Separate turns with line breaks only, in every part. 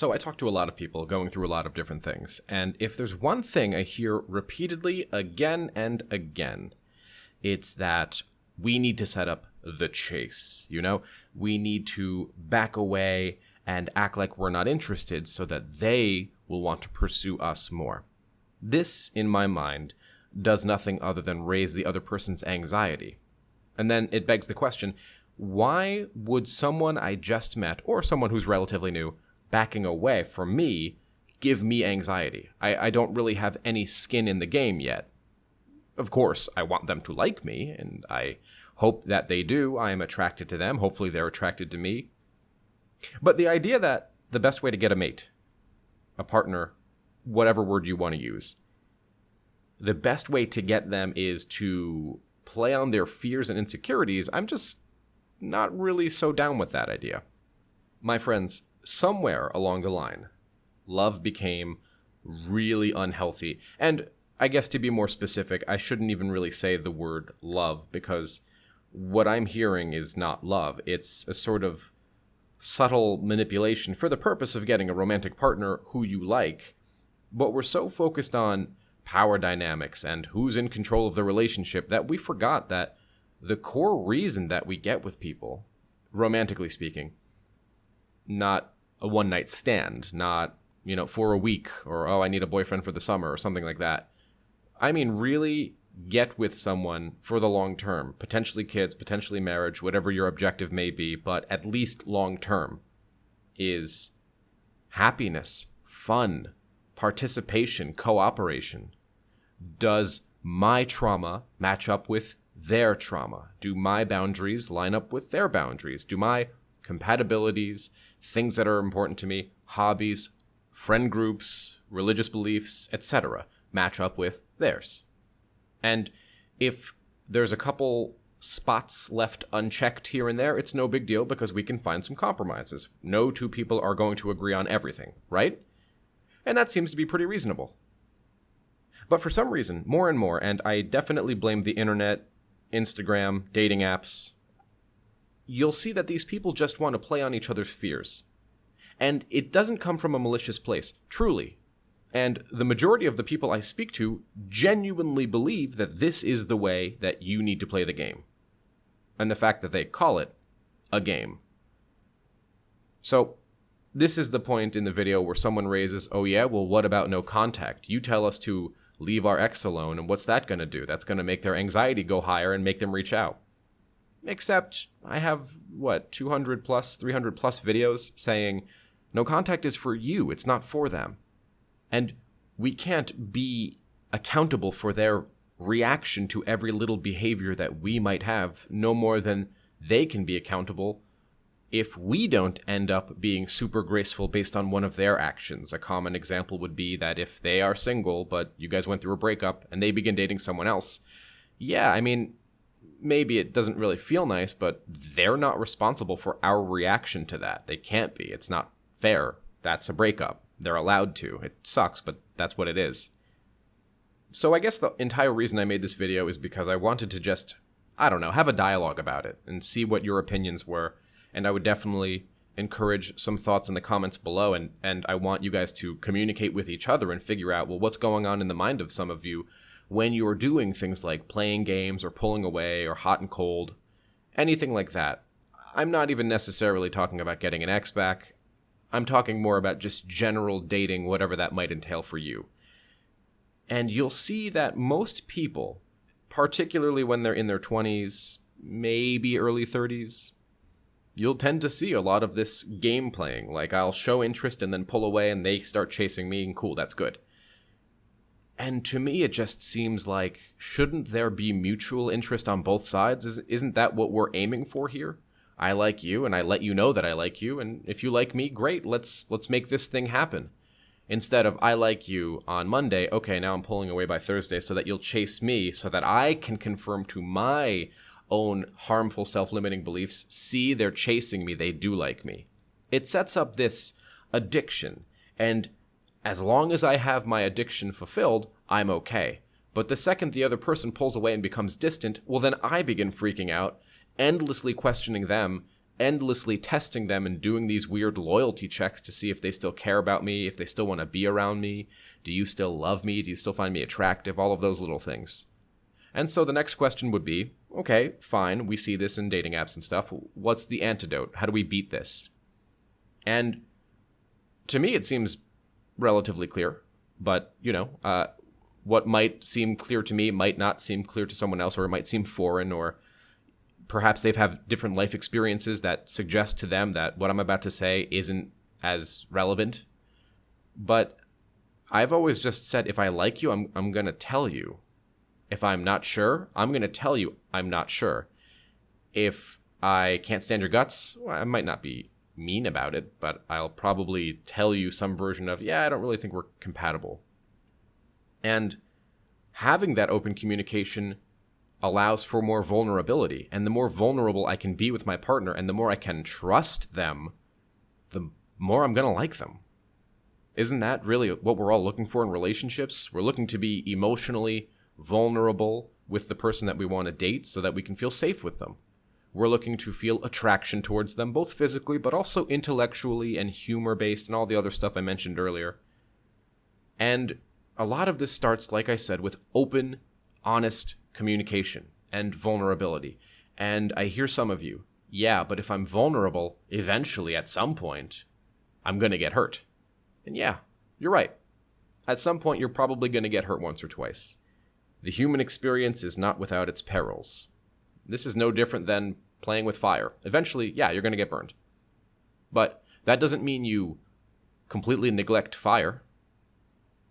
So I talk to a lot of people going through a lot of different things, and if there's one thing I hear repeatedly again and again, it's that we need to set up the chase, We need to back away and act like we're not interested so that they will want to pursue us more. This, in my mind, does nothing other than raise the other person's anxiety. And then it begs the question, why would someone I just met, or someone who's relatively new, backing away from me, give me anxiety? I don't really have any skin in the game yet. Of course, I want them to like me, and I hope that they do. I am attracted to them. Hopefully they're attracted to me. But the idea that the best way to get a mate, a partner, whatever word you want to use, the best way to get them is to play on their fears and insecurities, I'm just not really so down with that idea. My friends, somewhere along the line, love became really unhealthy. And I guess to be more specific, I shouldn't even really say the word love, because what I'm hearing is not love. It's a sort of subtle manipulation for the purpose of getting a romantic partner who you like. But we're so focused on power dynamics and who's in control of the relationship that we forgot that the core reason that we get with people, romantically speaking, not a one-night stand, not, for a week, or, I need a boyfriend for the summer, or something like that. I mean, really get with someone for the long term, potentially kids, potentially marriage, whatever your objective may be, but at least long term, is happiness, fun, participation, cooperation. Does my trauma match up with their trauma? Do my boundaries line up with their boundaries? Do my compatibilities, things that are important to me, hobbies, friend groups, religious beliefs, etc., match up with theirs? And if there's a couple spots left unchecked here and there, it's no big deal because we can find some compromises. No two people are going to agree on everything, right? And that seems to be pretty reasonable. But for some reason, more and more, and I definitely blame the internet, Instagram, dating apps, you'll see that these people just want to play on each other's fears. And it doesn't come from a malicious place, truly. And the majority of the people I speak to genuinely believe that this is the way that you need to play the game. And the fact that they call it a game. So, this is the point in the video where someone raises, oh yeah, well what about no contact? You tell us to leave our ex alone, and what's that going to do? That's going to make their anxiety go higher and make them reach out. Except, I have, 200 plus, 300 plus videos saying, no contact is for you, it's not for them. And we can't be accountable for their reaction to every little behavior that we might have, no more than they can be accountable if we don't end up being super graceful based on one of their actions. A common example would be that if they are single, but you guys went through a breakup and they begin dating someone else, maybe it doesn't really feel nice, but they're not responsible for our reaction to that. They can't be. It's not fair. That's a breakup. They're allowed to. It sucks, but that's what it is. So I guess the entire reason I made this video is because I wanted to just, have a dialogue about it and see what your opinions were. And I would definitely encourage some thoughts in the comments below. And I want you guys to communicate with each other and figure out, what's going on in the mind of some of you when you're doing things like playing games or pulling away or hot and cold, anything like that. I'm not even necessarily talking about getting an ex back. I'm talking more about just general dating, whatever that might entail for you. And you'll see that most people, particularly when they're in their 20s, maybe early 30s, you'll tend to see a lot of this game playing. Like, I'll show interest and then pull away and they start chasing me, and cool, that's good. And to me, it just seems like, shouldn't there be mutual interest on both sides? Isn't that what we're aiming for here? I like you, and I let you know that I like you, and if you like me, great, let's make this thing happen. Instead of, I like you on Monday, okay, now I'm pulling away by Thursday so that you'll chase me, so that I can confirm to my own harmful self-limiting beliefs, see, they're chasing me, they do like me. It sets up this addiction, and as long as I have my addiction fulfilled, I'm okay. But the second the other person pulls away and becomes distant, well then I begin freaking out, endlessly questioning them, endlessly testing them and doing these weird loyalty checks to see if they still care about me, if they still want to be around me. Do you still love me? Do you still find me attractive? All of those little things. And so the next question would be, okay, fine, we see this in dating apps and stuff. What's the antidote? How do we beat this? And to me, it seems relatively clear. But, what might seem clear to me might not seem clear to someone else, or it might seem foreign, or perhaps they've had different life experiences that suggest to them that what I'm about to say isn't as relevant. But I've always just said, if I like you, I'm going to tell you. If I'm not sure, I'm going to tell you I'm not sure. If I can't stand your guts, well, I might not be mean about it, but I'll probably tell you some version of, I don't really think we're compatible. And having that open communication allows for more vulnerability. And the more vulnerable I can be with my partner and the more I can trust them, the more I'm going to like them. Isn't that really what we're all looking for in relationships? We're looking to be emotionally vulnerable with the person that we want to date so that we can feel safe with them. We're looking to feel attraction towards them, both physically, but also intellectually and humor-based and all the other stuff I mentioned earlier. And a lot of this starts, like I said, with open, honest communication and vulnerability. And I hear some of you, but if I'm vulnerable, eventually, at some point, I'm going to get hurt. And you're right. At some point, you're probably going to get hurt once or twice. The human experience is not without its perils. This is no different than playing with fire. Eventually, you're going to get burned. But that doesn't mean you completely neglect fire.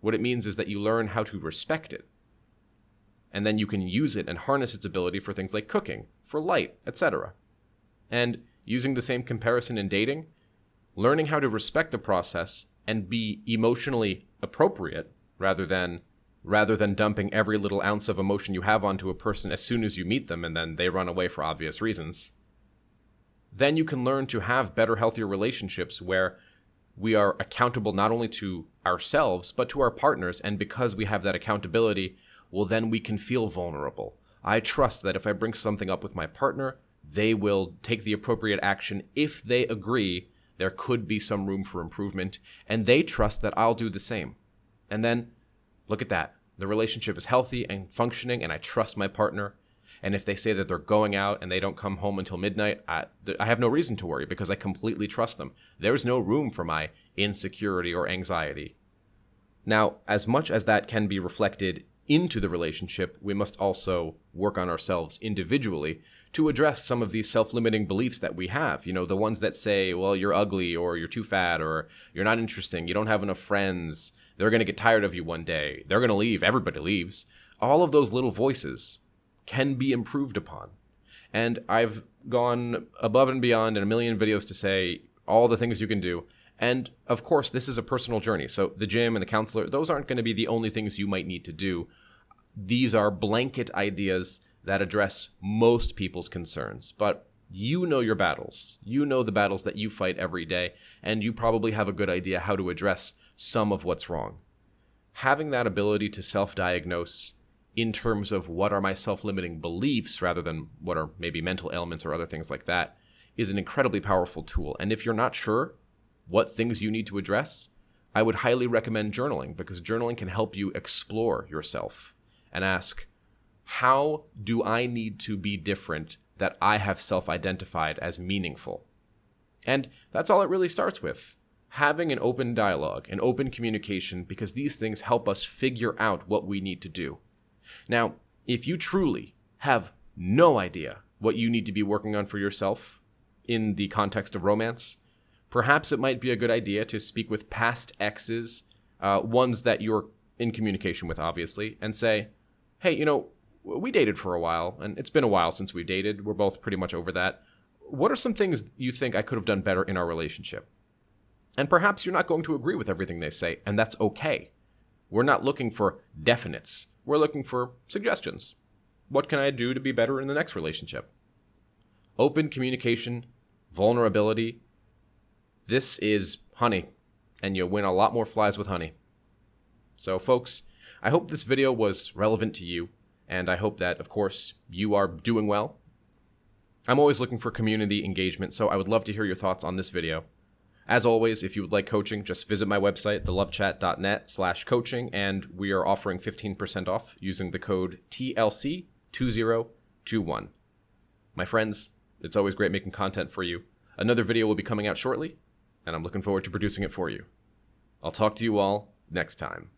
What it means is that you learn how to respect it. And then you can use it and harness its ability for things like cooking, for light, etc. And using the same comparison in dating, learning how to respect the process and be emotionally appropriate rather than dumping every little ounce of emotion you have onto a person as soon as you meet them and then they run away for obvious reasons. Then you can learn to have better, healthier relationships where we are accountable not only to ourselves, but to our partners. And because we have that accountability, well, then we can feel vulnerable. I trust that if I bring something up with my partner, they will take the appropriate action if they agree there could be some room for improvement, and they trust that I'll do the same. And then, look at that. The relationship is healthy and functioning, and I trust my partner. And if they say that they're going out and they don't come home until midnight, I have no reason to worry because I completely trust them. There's no room for my insecurity or anxiety. Now, as much as that can be reflected into the relationship, we must also work on ourselves individually to address some of these self-limiting beliefs that we have. The ones that say, well, you're ugly, or you're too fat, or you're not interesting, you don't have enough friends, they're going to get tired of you one day, they're going to leave, everybody leaves. All of those little voices can be improved upon. And I've gone above and beyond in a million videos to say all the things you can do. And of course, this is a personal journey. So the gym and the counselor, those aren't going to be the only things you might need to do. These are blanket ideas that address most people's concerns. But you know your battles. You know the battles that you fight every day. And you probably have a good idea how to address some of what's wrong. Having that ability to self-diagnose in terms of what are my self-limiting beliefs rather than what are maybe mental ailments or other things like that is an incredibly powerful tool. And if you're not sure what things you need to address, I would highly recommend journaling, because journaling can help you explore yourself and ask, how do I need to be different that I have self-identified as meaningful? And that's all it really starts with. Having an open dialogue, an open communication, because these things help us figure out what we need to do. Now, if you truly have no idea what you need to be working on for yourself in the context of romance, perhaps it might be a good idea to speak with past exes, ones that you're in communication with, obviously, and say, hey, we dated for a while, and it's been a while since we dated. We're both pretty much over that. What are some things you think I could have done better in our relationship? And perhaps you're not going to agree with everything they say, and that's okay. We're not looking for definites. We're looking for suggestions. What can I do to be better in the next relationship? Open communication, vulnerability. This is honey, and you'll win a lot more flies with honey. So, folks, I hope this video was relevant to you, and I hope that, of course, you are doing well. I'm always looking for community engagement, so I would love to hear your thoughts on this video. As always, if you would like coaching, just visit my website, thelovechat.net/coaching, and we are offering 15% off using the code TLC2021. My friends, it's always great making content for you. Another video will be coming out shortly, and I'm looking forward to producing it for you. I'll talk to you all next time.